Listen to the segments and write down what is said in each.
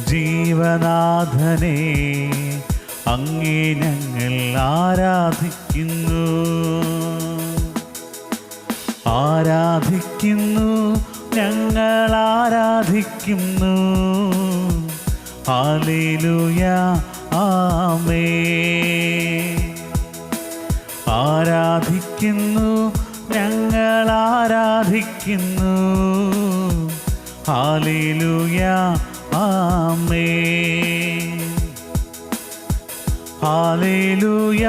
ജീവനാഥനെ അങ്ങേ ഞങ്ങൾ ആരാധിക്കുന്നു, ആരാധിക്കുന്നു, ഞങ്ങൾ ആരാധിക്കുന്നു. ഹല്ലേലൂയ, ആമേൻ. ആരാധിക്കുന്നു, ഞങ്ങൾ ആരാധിക്കുന്നു. ഹല്ലേലൂയ, ആമേൻ. ഹല്ലേലൂയ,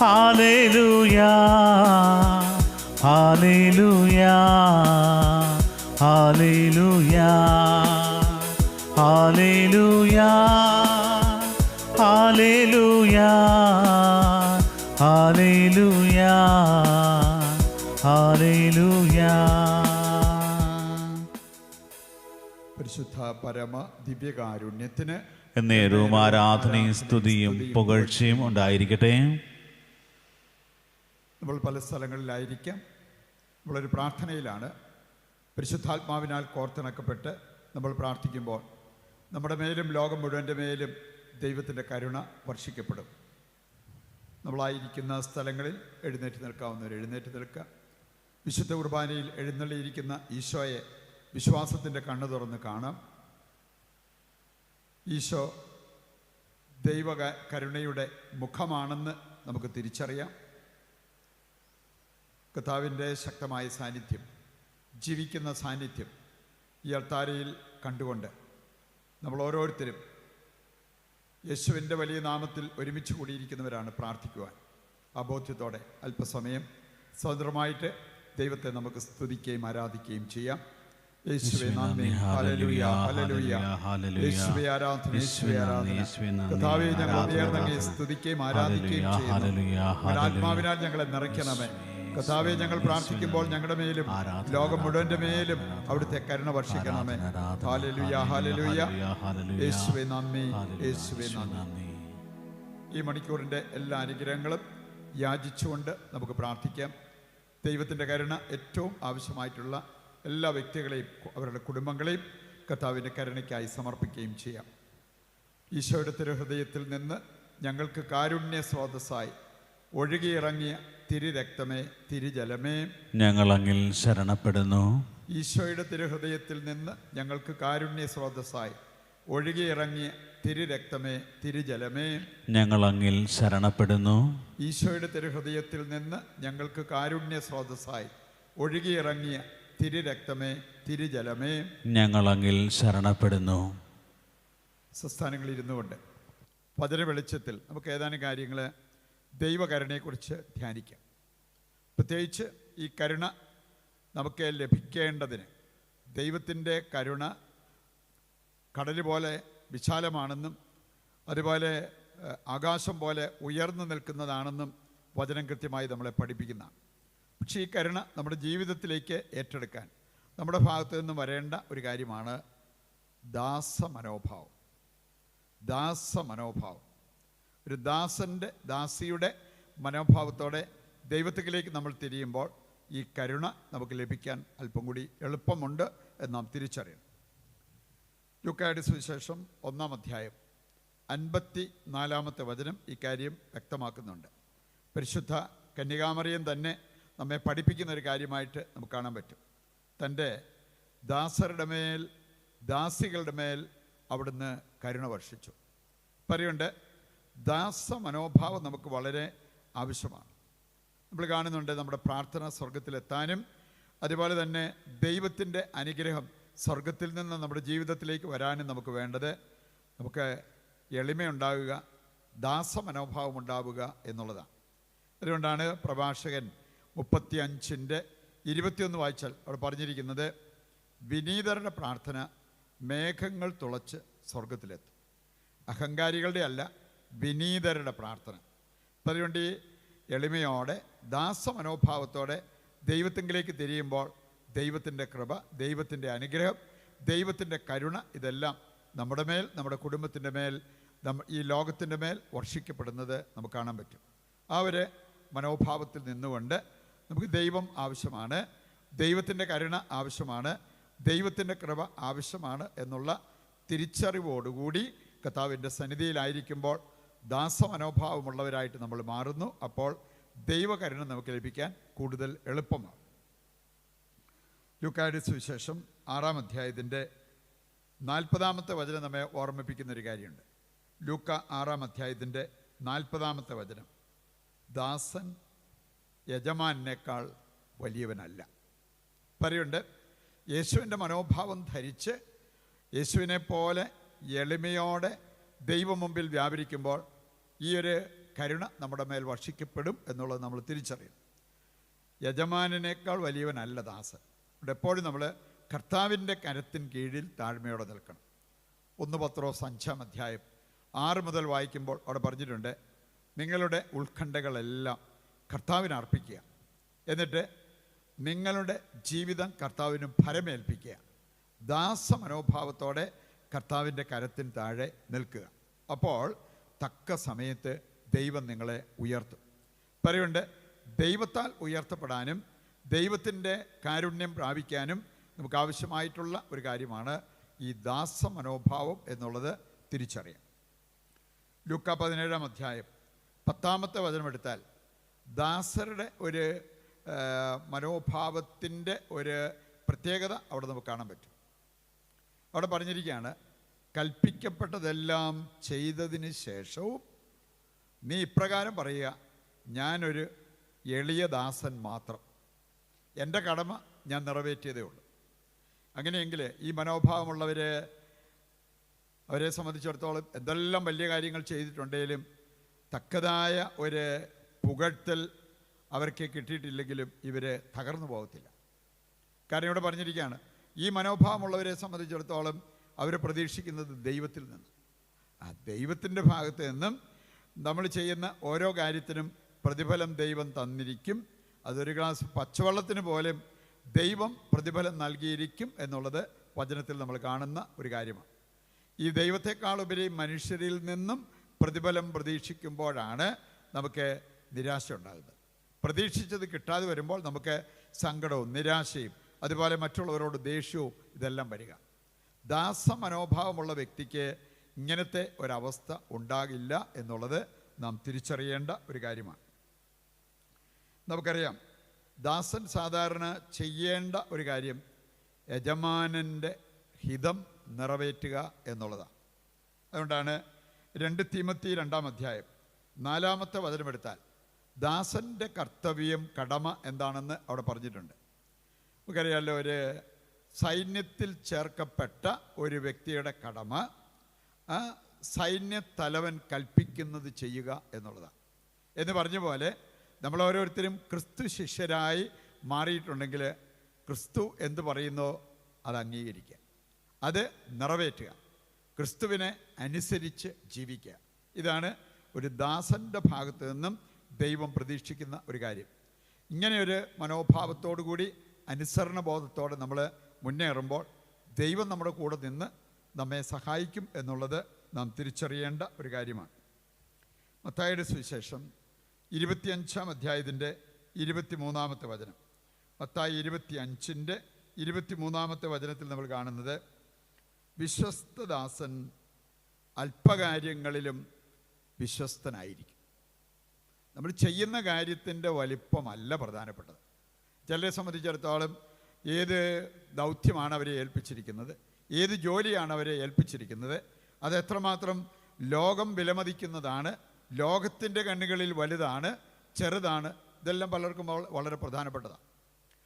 ഹല്ലേലൂയ, ഹല്ലേലൂയ, ഹല്ലേലൂയ, ഹല്ലേലൂയ, ഹല്ലേലൂയ, ഹല്ലേലൂയ, ഹല്ലേലൂയ. പരിശുദ്ധ പരമ ദിവ്യകാരുണ്യത്തിന് എന്നേരവും ആരാധനയും സ്തുതിയും പുകഴ്ചയും ഉണ്ടായിരിക്കട്ടെ. നമ്മൾ പല സ്ഥലങ്ങളിലായിരിക്കാം. നമ്മളൊരു പ്രാർത്ഥനയിലാണ്. പരിശുദ്ധാത്മാവിനാൽ കോർത്തിണക്കപ്പെട്ട് നമ്മൾ പ്രാർത്ഥിക്കുമ്പോൾ നമ്മുടെ മേലും ലോകം മുഴുവൻ്റെ മേലും ദൈവത്തിൻ്റെ കരുണ വർഷിക്കപ്പെടും. നമ്മളായിരിക്കുന്ന സ്ഥലങ്ങളിൽ എഴുന്നേറ്റ് നിൽക്കാവുന്നവർ എഴുന്നേറ്റ് നിൽക്കുക. വിശുദ്ധ കുർബാനയിൽ എഴുന്നള്ളിയിരിക്കുന്ന ഈശോയെ വിശ്വാസത്തിൻ്റെ കണ്ണു തുറന്ന് കാണാം. ഈശോ ദൈവ കരുണയുടെ മുഖമാണെന്ന് നമുക്ക് തിരിച്ചറിയാം. കർത്താവിൻ്റെ ശക്തമായ സാന്നിധ്യം, ജീവിക്കുന്ന സാന്നിധ്യം ഈ അൾത്താരയിൽ കണ്ടുകൊണ്ട് നമ്മൾ ഓരോരുത്തരും യേശുവിൻ്റെ വലിയ നാമത്തിൽ ഒരുമിച്ച് കൂടിയിരിക്കുന്നവരാണ് പ്രാർത്ഥിക്കുവാൻ. ആ ബോധ്യത്തോടെ അല്പസമയം സ്വതന്ത്രമായിട്ട് ദൈവത്തെ നമുക്ക് സ്തുതിക്കുകയും ആരാധിക്കുകയും ചെയ്യാം. യേശുവേ നന്ദി, ഹല്ലേലൂയ, ഹല്ലേലൂയ, യേശുവേ ആരാധന, യേശുവേ ആരാധന. കർത്താവേ, ഞങ്ങൾ ഉയർന്നങ്ങയെ സ്തുതിക്കുകയും ആരാധിക്കുകയും ചെയ്യുന്നു. ആത്മാവിനാൽ ഞങ്ങളെ നിറയ്ക്കണമേ. കർത്താവേ, ഞങ്ങൾ പ്രാർത്ഥിക്കുമ്പോൾ ഞങ്ങളുടെ മേലും ലോകം മുഴുവൻ്റെ മേലും അവിടുത്തെ കരുണ വർഷിക്കണമേ. ഹല്ലേലൂയ, ഹല്ലേലൂയ, യേശുവേ നന്ദി, യേശുവേ നന്ദി. ഈ മണിക്കൂറിൻ്റെ എല്ലാ അനുഗ്രഹങ്ങളും യാചിച്ചുകൊണ്ട് നമുക്ക് പ്രാർത്ഥിക്കാം. ദൈവത്തിൻ്റെ കരുണ ഏറ്റവും ആവശ്യമായിട്ടുള്ള എല്ലാ വ്യക്തികളെയും അവരുടെ കുടുംബങ്ങളെയും കർത്താവിൻ്റെ കരുണയ്ക്കായി സമർപ്പിക്കുകയും ചെയ്യാം. ഈശോയുടെ തിരുഹൃദയത്തിൽ നിന്ന് ഞങ്ങൾക്ക് കാരുണ്യ സ്രോതസ്സായി ഒഴുകിയിറങ്ങിയ തിരുരക്തമേ, തിരുജലമേ, ഞങ്ങൾ അങ്ങിൽ ശരണപ്പെടുന്നു. ഈശോയുടെ തിരുഹൃദയത്തിൽ നിന്ന് ഞങ്ങൾക്ക് കാരുണ്യ സ്രോതസ്സായി ഒഴുകിയിറങ്ങിയ തിരുരക്തമേ, തിരുജലമേ, ഞങ്ങൾ അങ്ങിൽ ശരണപ്പെടുന്നു. ഈശോയുടെ തിരുഹൃദയത്തിൽ നിന്ന് ഞങ്ങൾക്ക് കാരുണ്യ സ്രോതസ്സായി ഒഴുകിയിറങ്ങിയ തിരുരക്തമേ, തിരുജലമേ, ഞങ്ങൾ അങ്ങിൽ ശരണപ്പെടുന്നു. സംസ്ഥാനങ്ങളിൽ ഇരുന്നു കൊണ്ട് പതിന വെളിച്ചത്തിൽ നമുക്ക് ഏതാനും കാര്യങ്ങൾ ദൈവകരുണയെക്കുറിച്ച് ധ്യാനിക്കാം. പ്രത്യേകിച്ച് ഈ കരുണ നമുക്ക് ലഭിക്കേണ്ടതിന് ദൈവത്തിൻ്റെ കരുണ കടൽ പോലെ വിശാലമാണെന്നും അതുപോലെ ആകാശം പോലെ ഉയർന്നു നിൽക്കുന്നതാണെന്നും വചനം കൃത്യമായി നമ്മളെ പഠിപ്പിക്കുന്നതാണ്. പക്ഷേ ഈ കരുണ നമ്മുടെ ജീവിതത്തിലേക്ക് ഏറ്റെടുക്കാൻ നമ്മുടെ ഭാഗത്തു നിന്നും വരേണ്ട ഒരു കാര്യമാണ് ദാസമനോഭാവം. ദാസമനോഭാവം, ഒരു ദാസിയുടെ മനോഭാവത്തോടെ ദൈവത്തിലേക്ക് നമ്മൾ തിരിയുമ്പോൾ ഈ കരുണ നമുക്ക് ലഭിക്കാൻ അല്പം കൂടി എളുപ്പമുണ്ട് എന്ന് നാം തിരിച്ചറിയണം. ലൂക്കായുടെ സുവിശേഷം 1-ാം അധ്യായം 54-ാമത്തെ വചനം ഈ കാര്യം വ്യക്തമാക്കുന്നുണ്ട്. പരിശുദ്ധ കന്യകാമറിയം തന്നെ നമ്മെ പഠിപ്പിക്കുന്ന ഒരു കാര്യമായിട്ട് നമുക്ക് കാണാൻ പറ്റും. തൻ്റെ ദാസരുടെ മേൽ, ദാസികളുടെ മേൽ അവിടുന്ന് കരുണ വർഷിച്ചു. പറയുണ്ട്, ദാസ മനോഭാവം നമുക്ക് വളരെ ആവശ്യമാണ്. നമ്മൾ കാണുന്നുണ്ട് നമ്മുടെ പ്രാർത്ഥന സ്വർഗത്തിലെത്താനും അതുപോലെ തന്നെ ദൈവത്തിൻ്റെ അനുഗ്രഹം സ്വർഗത്തിൽ നിന്ന് നമ്മുടെ ജീവിതത്തിലേക്ക് വരാനും നമുക്ക് വേണ്ടത് നമുക്ക് എളിമയുണ്ടാവുക, ദാസമനോഭാവം ഉണ്ടാവുക എന്നുള്ളതാണ്. അതുകൊണ്ടാണ് പ്രഭാഷകൻ 35:21 വായിച്ചാൽ അവിടെ പറഞ്ഞിരിക്കുന്നത്, വിനീതരുടെ പ്രാർത്ഥന മേഘങ്ങൾ തുളച്ച് സ്വർഗത്തിലെത്തും. അഹങ്കാരികളുടെ അല്ല, വിനീതരുടെ പ്രാർത്ഥന. അപ്പം അതുകൊണ്ട് ഈ എളിമയോടെ ദാസമനോഭാവത്തോടെ ദൈവത്തിങ്കിലേക്ക് തിരിയുമ്പോൾ ദൈവത്തിൻ്റെ കൃപ, ദൈവത്തിൻ്റെ അനുഗ്രഹം, ദൈവത്തിൻ്റെ കരുണ ഇതെല്ലാം നമ്മുടെ മേൽ, നമ്മുടെ കുടുംബത്തിൻ്റെ മേൽ, ഈ ലോകത്തിൻ്റെ മേൽ വർഷിക്കപ്പെടുന്നത് നമുക്ക് കാണാൻ പറ്റും. ആ ഒരു മനോഭാവത്തിൽ നിന്നുകൊണ്ട് നമുക്ക് ദൈവം ആവശ്യമാണ്, ദൈവത്തിൻ്റെ കരുണ ആവശ്യമാണ്, ദൈവത്തിൻ്റെ കൃപ ആവശ്യമാണ് എന്നുള്ള തിരിച്ചറിവോടുകൂടി കർത്താവിൻ്റെ സന്നിധിയിലായിരിക്കുമ്പോൾ ദാസമനോഭാവമുള്ളവരായിട്ട് നമ്മൾ മാറുന്നു. അപ്പോൾ ദൈവകരുണ നമുക്ക് ലഭിക്കാൻ കൂടുതൽ എളുപ്പമാണ്. ലൂക്കായുടെ സുവിശേഷം 6-ാം അധ്യായത്തിൻ്റെ 40-ാമത്തെ വചനം നമ്മെ ഓർമ്മിപ്പിക്കുന്നൊരു കാര്യമുണ്ട്. ലൂക്ക 6-ാം അധ്യായത്തിൻ്റെ 40-ാമത്തെ വചനം, ദാസൻ യജമാനേക്കാൾ വലിയവനല്ല. പറയുണ്ട്, യേശുവിൻ്റെ മനോഭാവം ധരിച്ച് യേശുവിനെ പോലെ എളിമയോടെ ദൈവം മുമ്പിൽ വ്യാപരിക്കുമ്പോൾ ഈ ഒരു കരുണ നമ്മുടെ മേൽ വർഷിക്കപ്പെടും എന്നുള്ളത് നമ്മൾ തിരിച്ചറിയും. യജമാനേക്കാൾ വലിയവനല്ല ദാസൻ. ഇവിടെ എപ്പോഴും നമ്മൾ കർത്താവിൻ്റെ കരത്തിന് കീഴിൽ താഴ്മയോടെ നിൽക്കണം. 1 പത്രോസ് 5-ാം അധ്യായം 6 മുതൽ വായിക്കുമ്പോൾ അവിടെ പറഞ്ഞിട്ടുണ്ട്, നിങ്ങളുടെ ഉത്കണ്ഠകളെല്ലാം കർത്താവിന് അർപ്പിക്കുക, എന്നിട്ട് നിങ്ങളുടെ ജീവിതം കർത്താവിന് ഫലമേൽപ്പിക്കുക. ദാസമനോഭാവത്തോടെ കർത്താവിൻ്റെ കരത്തിന് താഴെ നിൽക്കുക. അപ്പോൾ തക്ക സമയത്ത് ദൈവം നിങ്ങളെ ഉയർത്തും. പറയുണ്ട്, ദൈവത്താൽ ഉയർത്തപ്പെടാനും ദൈവത്തിൻ്റെ കാരുണ്യം പ്രാപിക്കാനും നമുക്ക് ആവശ്യമായിട്ടുള്ള ഒരു കാര്യമാണ് ഈ ദാസമനോഭാവം എന്നുള്ളത് തിരിച്ചറിയാം. ലൂക്ക 17-ാം അധ്യായം 10-ാമത്തെ വചനം എടുത്താൽ ദാസരുടെ ഒരു മനോഭാവത്തിൻ്റെ ഒരു പ്രത്യേകത അവിടെ നമുക്ക് കാണാൻ പറ്റും. അവിടെ പറഞ്ഞിരിക്കുകയാണ്, കൽപ്പിക്കപ്പെട്ടതെല്ലാം ചെയ്തതിന് ശേഷവും നീ ഇപ്രകാരം പറയുക, ഞാനൊരു എളിയ ദാസൻ മാത്രം, എൻ്റെ കടമ ഞാൻ നിറവേറ്റിയതേ ഉള്ളൂ. അങ്ങനെയെങ്കിൽ ഈ അവരെ സംബന്ധിച്ചിടത്തോളം എന്തെല്ലാം വലിയ കാര്യങ്ങൾ ചെയ്തിട്ടുണ്ടെങ്കിലും തക്കതായ ഒരു പുകഴ്ത്തൽ അവർക്ക് കിട്ടിയിട്ടില്ലെങ്കിലും ഇവർ തകർന്നു പോകത്തില്ല. കാരണം ഇവിടെ പറഞ്ഞിരിക്കുകയാണ്, ഈ മനോഭാവമുള്ളവരെ സംബന്ധിച്ചിടത്തോളം അവർ പ്രതീക്ഷിക്കുന്നത് ദൈവത്തിൽ നിന്ന്. ആ ദൈവത്തിൻ്റെ ഭാഗത്ത് നിന്നും നമ്മൾ ചെയ്യുന്ന ഓരോ കാര്യത്തിനും പ്രതിഫലം ദൈവം തന്നിരിക്കും. അതൊരു ഗ്ലാസ് പച്ചവെള്ളത്തിന് പോലും ദൈവം പ്രതിഫലം നൽകിയിരിക്കും എന്നുള്ളത് വചനത്തിൽ നമ്മൾ കാണുന്ന ഒരു കാര്യമാണ്. ഈ ദൈവത്തെക്കാളുപരി മനുഷ്യരിൽ നിന്നും പ്രതിഫലം പ്രതീക്ഷിക്കുമ്പോഴാണ് നമുക്ക് നിരാശ ഉണ്ടാകുന്നത്. പ്രതീക്ഷിച്ചത് കിട്ടാതെ വരുമ്പോൾ നമുക്ക് സങ്കടവും നിരാശയും അതുപോലെ മറ്റുള്ളവരോട് ദേഷ്യവും ഇതെല്ലാം വരിക. ദാസമനോഭാവമുള്ള വ്യക്തിക്ക് ഇങ്ങനത്തെ ഒരവസ്ഥ ഉണ്ടാകില്ല എന്നുള്ളത് നാം തിരിച്ചറിയേണ്ട ഒരു കാര്യമാണ്. നമുക്കറിയാം, ദാസൻ സാധാരണ ചെയ്യേണ്ട ഒരു കാര്യം യജമാനൻ്റെ ഹിതം നിറവേറ്റുക എന്നുള്ളതാണ്. അതുകൊണ്ടാണ് 2 തീമോത്തി 2-ാം അധ്യായം 4-ാമത്തെ വചനമെടുത്താൽ ദാസൻ്റെ കർത്തവ്യം, കടമ എന്താണെന്ന് അവിടെ പറഞ്ഞിട്ടുണ്ട്. നമുക്കറിയാമല്ലോ, ഒരു സൈന്യത്തിൽ ചേർക്കപ്പെട്ട ഒരു വ്യക്തിയുടെ കടമ ആ സൈന്യത്തലവൻ കൽപ്പിക്കുന്നത് ചെയ്യുക എന്നുള്ളതാണ്. എന്ന് പറഞ്ഞ പോലെ നമ്മൾ ഓരോരുത്തരും ക്രിസ്തു ശിഷ്യരായി മാറിയിട്ടുണ്ടെങ്കിൽ ക്രിസ്തു എന്ത് പറയുന്നോ അത് അംഗീകരിക്കുക, അത് നിറവേറ്റുക, ക്രിസ്തുവിനെ അനുസരിച്ച് ജീവിക്കുക. ഇതാണ് ഒരു ദാസൻ്റെ ഭാഗത്ത് നിന്നും ദൈവം പ്രതീക്ഷിക്കുന്ന ഒരു കാര്യം. ഇങ്ങനെയൊരു മനോഭാവത്തോടു കൂടി അനുസരണ ബോധത്തോടെ നമ്മൾ മുന്നേറുമ്പോൾ ദൈവം നമ്മുടെ കൂടെ നിന്ന് നമ്മെ സഹായിക്കും എന്നുള്ളത് നാം തിരിച്ചറിയേണ്ട ഒരു കാര്യമാണ്. മത്തായിയുടെ സുവിശേഷം 25-ാം അധ്യായത്തിൻ്റെ 23-ാമത്തെ വചനം, മത്തായി 25-ന്റെ 23-ാമത്തെ വചനത്തിൽ നമ്മൾ കാണുന്നത്, വിശ്വസ്തദാസൻ അല്പകാര്യങ്ങളിലും വിശ്വസ്തനായിരിക്കും. നമ്മൾ ചെയ്യുന്ന കാര്യത്തിൻ്റെ വലിപ്പമല്ല പ്രധാനപ്പെട്ടത്. ചിലരെ സംബന്ധിച്ചിടത്തോളം ഏത് ദൗത്യമാണ് അവരെ ഏൽപ്പിച്ചിരിക്കുന്നത്, ഏത് ജോലിയാണ് അവരെ ഏൽപ്പിച്ചിരിക്കുന്നത്, അത് എത്രമാത്രം ലോകം വിലമതിക്കുന്നതാണ്, ലോകത്തിൻ്റെ കണ്ണുകളിൽ വലുതാണ്, ചെറുതാണ്, ഇതെല്ലാം പലർക്കും വളരെ പ്രധാനപ്പെട്ടതാണ്.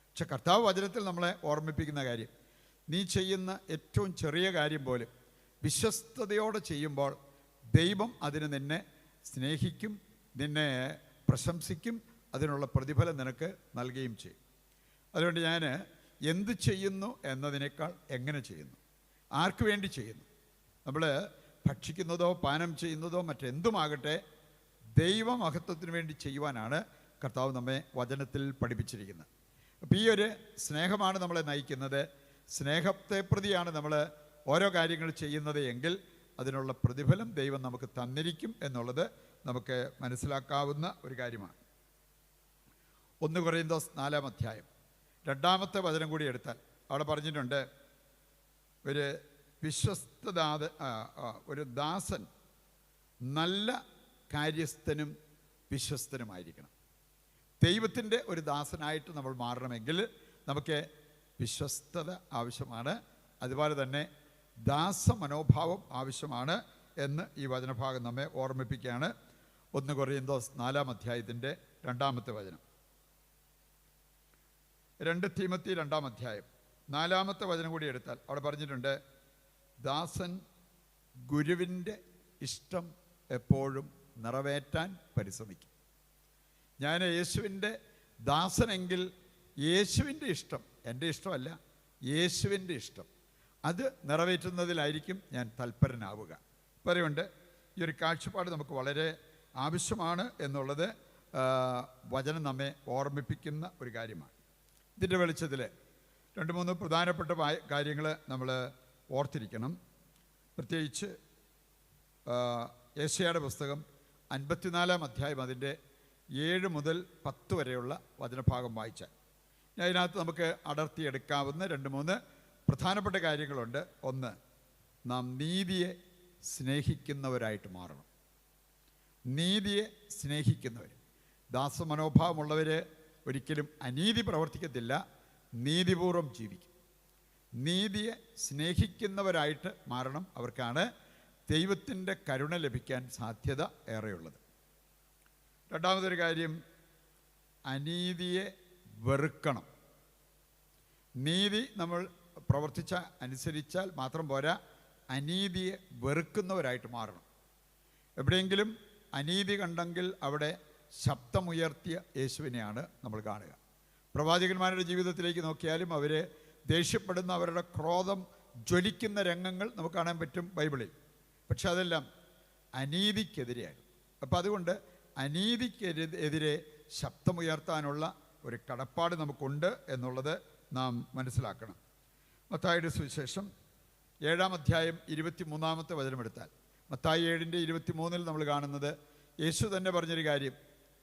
പക്ഷെ കർത്താവ് വചനത്തിൽ നമ്മളെ ഓർമ്മിപ്പിക്കുന്ന കാര്യം, നീ ചെയ്യുന്ന ഏറ്റവും ചെറിയ കാര്യം പോലും വിശ്വസ്തയോടെ ചെയ്യുമ്പോൾ ദൈവം അതിന് നിന്നെ സ്നേഹിക്കും, നിന്നെ പ്രശംസിക്കും, അതിനുള്ള പ്രതിഫലം നിനക്ക് നൽകുകയും ചെയ്യും. അതുകൊണ്ട് ഞാൻ എന്ത് ചെയ്യുന്നു എന്നതിനേക്കാൾ എങ്ങനെ ചെയ്യുന്നു, ആർക്ക് വേണ്ടി ചെയ്യുന്നു, നമ്മൾ ഭക്ഷിക്കുന്നതോ പാനം ചെയ്യുന്നതോ മറ്റെന്തുമാകട്ടെ ദൈവമഹത്വത്തിന് വേണ്ടി ചെയ്യുവാനാണ് കർത്താവ് നമ്മെ വചനത്തിൽ പഠിപ്പിച്ചിരിക്കുന്നത്. അപ്പോൾ ഈ ഒരു സ്നേഹമാണ് നമ്മളെ നയിക്കുന്നത്. സ്നേഹത്തെ പ്രതിയാണ് നമ്മൾ ഓരോ കാര്യങ്ങൾ ചെയ്യുന്നത് എങ്കിൽ അതിനുള്ള പ്രതിഫലം ദൈവം നമുക്ക് തന്നിരിക്കും എന്നുള്ളത് നമുക്ക് മനസ്സിലാക്കാവുന്ന ഒരു കാര്യമാണ്. 1 കൊരിന്തോസ് 4-ാം അധ്യായം 2-ാമത്തെ വചനം കൂടി എടുത്താൽ അവിടെ പറഞ്ഞിട്ടുണ്ട്, ഒരു ഒരു ദാസൻ നല്ല കാര്യസ്ഥനും വിശ്വസ്തനുമായിരിക്കണം. ദൈവത്തിൻ്റെ ഒരു ദാസനായിട്ട് നമ്മൾ മാറണമെങ്കിൽ നമുക്ക് വിശ്വസ്തത ആവശ്യമാണ്. അതുപോലെ തന്നെ ദാസമനോഭാവം ആവശ്യമാണ് എന്ന് ഈ വചനഭാഗം നമ്മെ ഓർമ്മിപ്പിക്കുകയാണ്. 1 കൊറിന്തോസ് 4-ാം അധ്യായത്തിൻ്റെ 2-ാമത്തെ വചനം. 2 തീമോത്തി 2-ാം അധ്യായം 4-ാമത്തെ വചനം കൂടി എടുത്താൽ അവിടെ പറഞ്ഞിട്ടുണ്ട്, ദാസൻ ഗുരുവിൻ്റെ ഇഷ്ടം എപ്പോഴും നിറവേറ്റാൻ പരിശ്രമിക്കും. ഞാൻ യേശുവിൻ്റെ ദാസനെങ്കിൽ യേശുവിൻ്റെ ഇഷ്ടം, എൻ്റെ ഇഷ്ടമല്ല, യേശുവിൻ്റെ ഇഷ്ടം അത് നിറവേറ്റുന്നതിലായിരിക്കും ഞാൻ തൽപരനാവുക. പറയുന്നുണ്ട്, ഈ ഒരു കാഴ്ചപ്പാട് നമുക്ക് വളരെ ആവശ്യമാണ് എന്നുള്ളത് വചനം നമ്മെ ഓർമ്മിപ്പിക്കുന്ന ഒരു കാര്യമാണ്. ഇതിൻ്റെ വെളിച്ചത്തിൽ 2-3 പ്രധാനപ്പെട്ട കാര്യങ്ങൾ നമ്മൾ ഓർത്തിരിക്കണം. പ്രത്യേകിച്ച് യെശയ്യായുടെ പുസ്തകം 54-ാം അധ്യായം അതിൻ്റെ 7 മുതൽ 10 വരെയുള്ള വചനഭാഗം വായിച്ചാൽ അതിനകത്ത് നമുക്ക് അടർത്തിയെടുക്കാവുന്ന 2-3 പ്രധാനപ്പെട്ട കാര്യങ്ങളുണ്ട്. ഒന്ന്, നാം നീതിയെ സ്നേഹിക്കുന്നവരായിട്ട് മാറണം. നീതിയെ സ്നേഹിക്കുന്നവർ, ദാസമനോഭാവമുള്ളവർ ഒരിക്കലും അനീതി പ്രവർത്തിക്കത്തില്ല, നീതിപൂർവം ജീവിക്കും. നീതിയെ സ്നേഹിക്കുന്നവരായിട്ട് മാറണം. അവർക്കാണ് ദൈവത്തിൻ്റെ കരുണ ലഭിക്കാൻ സാധ്യത ഏറെയുള്ളത്. രണ്ടാമതൊരു കാര്യം, അനീതിയെ വെറുക്കണം. നീതി നമ്മൾ അനുസരിച്ചാൽ മാത്രം പോരാ, അനീതിയെ വെറുക്കുന്നവരായിട്ട് മാറണം. എവിടെയെങ്കിലും അനീതി കണ്ടെങ്കിൽ അവിടെ ശബ്ദമുയർത്തിയ യേശുവിനെയാണ് നമ്മൾ കാണുക. പ്രവാചകന്മാരുടെ ജീവിതത്തിലേക്ക് നോക്കിയാലും അവർ ദേഷ്യപ്പെടുന്ന, അവരുടെ ക്രോധം ജ്വലിക്കുന്ന രംഗങ്ങൾ നമുക്ക് കാണാൻ പറ്റും ബൈബിളിൽ. പക്ഷെ അതെല്ലാം അനീതിക്കെതിരെയാണ്. അപ്പോൾ അതുകൊണ്ട് അനീതിക്കെതിരെ ശബ്ദമുയർത്താനുള്ള ഒരു കടപ്പാട് നമുക്കുണ്ട് എന്നുള്ളത് നാം മനസ്സിലാക്കണം. മത്തായിയുടെ സുവിശേഷം 7-ാം അധ്യായം 23-ാമത്തെ വചനമെടുത്താൽ, മത്തായി 7:23 നമ്മൾ കാണുന്നത് യേശു തന്നെ പറഞ്ഞൊരു കാര്യം,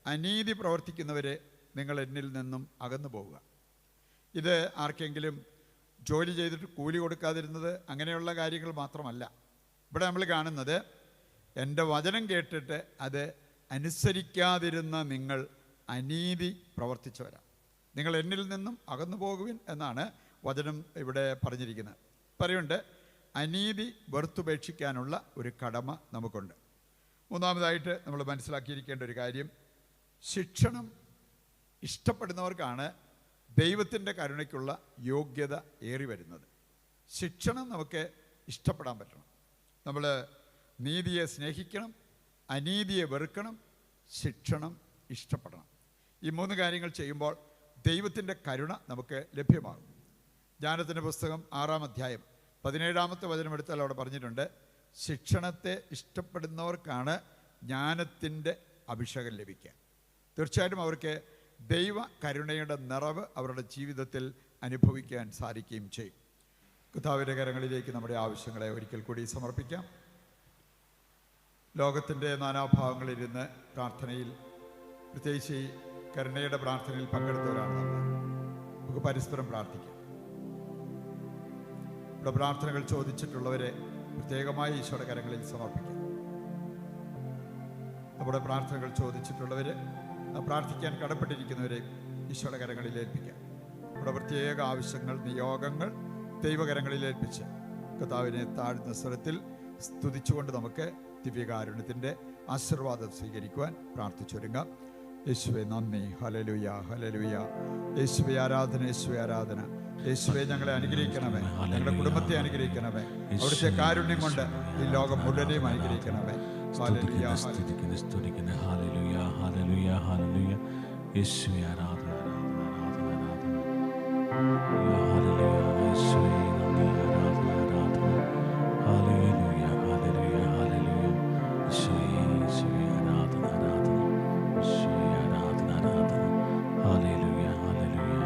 അനീതി പ്രവർത്തിക്കുന്നവരെ നിങ്ങൾ എന്നിൽ നിന്നും അകന്നു പോവുക. ഇത് ആർക്കെങ്കിലും ജോലി ചെയ്തിട്ട് കൂലി കൊടുക്കാതിരുന്നത് അങ്ങനെയുള്ള കാര്യങ്ങൾ മാത്രമല്ല. ഇവിടെ നമ്മൾ കാണുന്നത്, എൻ്റെ വചനം കേട്ടിട്ട് അത് അനുസരിക്കാതിരുന്ന നിങ്ങൾ അനീതി പ്രവർത്തിച്ചവരാണ്, നിങ്ങൾ എന്നിൽ നിന്നും അകന്നു പോകുവിൻ എന്നാണ് വചനം ഇവിടെ പറഞ്ഞിരിക്കുന്നത്. പറയുന്നുണ്ട്, അനീതി വെറുത്തുപേക്ഷിക്കാനുള്ള ഒരു കടമ നമുക്കുണ്ട്. മൂന്നാമതായിട്ട് നമ്മൾ മനസ്സിലാക്കിയിരിക്കേണ്ട ഒരു കാര്യം, ശിക്ഷണം ഇഷ്ടപ്പെടുന്നവർക്കാണ് ദൈവത്തിൻ്റെ കരുണയ്ക്കുള്ള യോഗ്യത ഏറി വരുന്നത്. ശിക്ഷണം നമുക്ക് ഇഷ്ടപ്പെടാൻ പറ്റണം. നമ്മൾ നീതിയെ സ്നേഹിക്കണം, അനീതിയെ വെറുക്കണം, ശിക്ഷണം ഇഷ്ടപ്പെടണം. ഈ 3 കാര്യങ്ങൾ ചെയ്യുമ്പോൾ ദൈവത്തിൻ്റെ കരുണ നമുക്ക് ലഭ്യമാകും. ജ്ഞാനത്തിൻ്റെ പുസ്തകം 6-ാം അധ്യായം 17-ാമത്തെ വചനമെടുത്താൽ അവിടെ പറഞ്ഞിട്ടുണ്ട്, ശിക്ഷണത്തെ ഇഷ്ടപ്പെടുന്നവർക്കാണ് ജ്ഞാനത്തിൻ്റെ അഭിഷേകം ലഭിക്കുക. തീർച്ചയായിട്ടും അവർക്ക് ദൈവ കരുണയുടെ നിറവ് അവരുടെ ജീവിതത്തിൽ അനുഭവിക്കാൻ സാധിക്കുകയും ചെയ്യും. കർത്താവിൻ്റെ കരങ്ങളിലേക്ക് നമ്മുടെ ആവശ്യങ്ങളെ ഒരിക്കൽ കൂടി സമർപ്പിക്കാം. ലോകത്തിൻ്റെ നാനാഭാഗങ്ങളിലിരുന്ന് പ്രാർത്ഥനയിൽ, പ്രത്യേകിച്ച് ഈ കരുണയുടെ പ്രാർത്ഥനയിൽ പങ്കെടുത്തവരാണ് നമ്മൾ. നമുക്ക് പരസ്പരം പ്രാർത്ഥിക്കാം. ഇവിടെ പ്രാർത്ഥനകൾ ചോദിച്ചിട്ടുള്ളവരെ പ്രത്യേകമായി ഈശോയുടെ കരങ്ങളിൽ സമർപ്പിക്കാം. നമ്മുടെ പ്രാർത്ഥനകൾ ചോദിച്ചിട്ടുള്ളവർ, പ്രാർത്ഥിക്കാൻ കടപ്പെട്ടിരിക്കുന്നവരെ ഈശോയുടെ കരങ്ങളിൽ ഏൽപ്പിക്കാം. നമ്മുടെ പ്രത്യേക ആവശ്യങ്ങൾ, നിയോഗങ്ങൾ ദൈവകരങ്ങളിൽ ഏൽപ്പിച്ച് കർത്താവിനെ താഴ്ന്ന സ്വരത്തിൽ സ്തുതിച്ചുകൊണ്ട് നമുക്ക് ദിവ്യകാരുണ്യത്തിൻ്റെ ആശീർവാദം സ്വീകരിക്കുവാൻ പ്രാർത്ഥിച്ചൊരുങ്ങാം. യേശുവെ നന്ദി, ഹല്ലേലൂയ, ഹല്ലേലൂയ. യേശുവെ ആരാധന, യേശുവെ ആരാധന. യേശുവെ ഞങ്ങളെ അനുഗ്രഹിക്കണമേ, ഞങ്ങളുടെ കുടുംബത്തെ അനുഗ്രഹിക്കണമേ, അവിടുത്തെ കാരുണ്യം കൊണ്ട് ഈ ലോകം മുഴുവനെയും അനുഗ്രഹിക്കണമേ. ഹല്ലേലൂയ, ഹല്ലേലൂയ, ഹല്ലേലൂയ, ഹല്ലേലൂയ. യേശുവേ ആരാധന, ഹല്ലേലൂയ, യേശുവേ നന്ദി, ആരാധന, ആരാധന. ഹല്ലേലൂയ, ഹല്ലേലൂയ, ഹല്ലേലൂയ. യേശുവേ ആരാധന, ആരാധന. യേശുവേ ആരാധന, ആരാധന. ഹല്ലേലൂയ, ഹല്ലേലൂയ.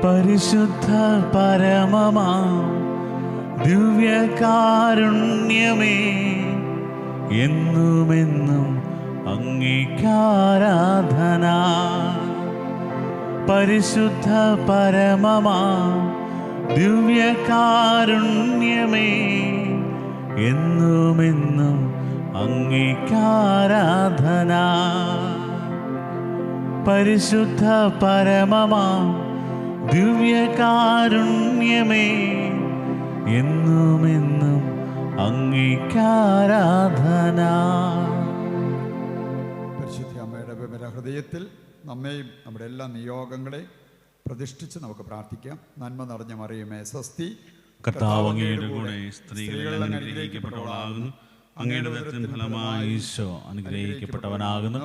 പരിശുദ്ധ പരമമാ ദിവ്യകാരുണ്യമേ, എന്നുമെന്നും അങ്ങേക്കാരാധന. പരിശുദ്ധ പരമമാ ദിവ്യകാരുണ്യമേ എന്നുമെന്നും അങ്ങേക്കാരാധന. പരിശുദ്ധ പരമമാ ദിവ്യകാരുണ്യമേ എന്നുമെന്നും അങ്ങേക്കാരാധന. പരിശുദ്ധ അമ്മയുടെ വിമല ഹൃദയത്തിൽ നമ്മെയും നമ്മുടെ എല്ലാ നിയോഗങ്ങളെയും പ്രതിഷ്ഠിച്ച് നമുക്ക് പ്രാർത്ഥിക്കാം. നന്മ നിറഞ്ഞ മറിയമേ സ്വസ്തി, കർത്താവ് അങ്ങയുടെ കൂടെ സ്ത്രീകളിൽ അനുഗ്രഹിക്കപ്പെട്ടവളാകുന്നു. അങ്ങയുടെ ഉദരത്തിൻ ഫലമായി ഈശോ അനുഗ്രഹിക്കപ്പെട്ടവനാകുന്നു.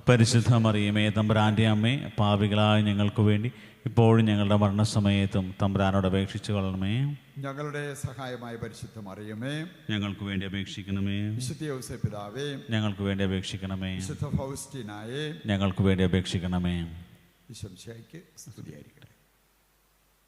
പരിശുദ്ധ മറിയമേ തമ്പുരാന്റെ അമ്മേ, പാപികളായ ഞങ്ങൾക്ക് വേണ്ടി ഇപ്പോഴും ഞങ്ങളുടെ മരണസമയത്തും തമ്പുരാനോട് അപേക്ഷിച്ചു കൊള്ളണമേ. ഞങ്ങളുടെ സഹായമായ പരിശുദ്ധ മറിയമേ, ഞങ്ങൾക്ക് വേണ്ടി അപേക്ഷിക്കണമേ. വിശുദ്ധ ഔസേപ്പ് പിതാവേ, ഞങ്ങൾക്ക് വേണ്ടി അപേക്ഷിക്കണമേ. വിശുദ്ധ ഫൗസ്റ്റീനായേ, ഞങ്ങൾക്ക് വേണ്ടി അപേക്ഷിക്കണമേ. ഈശോ മിശിഹായ്ക്ക് സ്തുതിയായിരിക്കട്ടെ.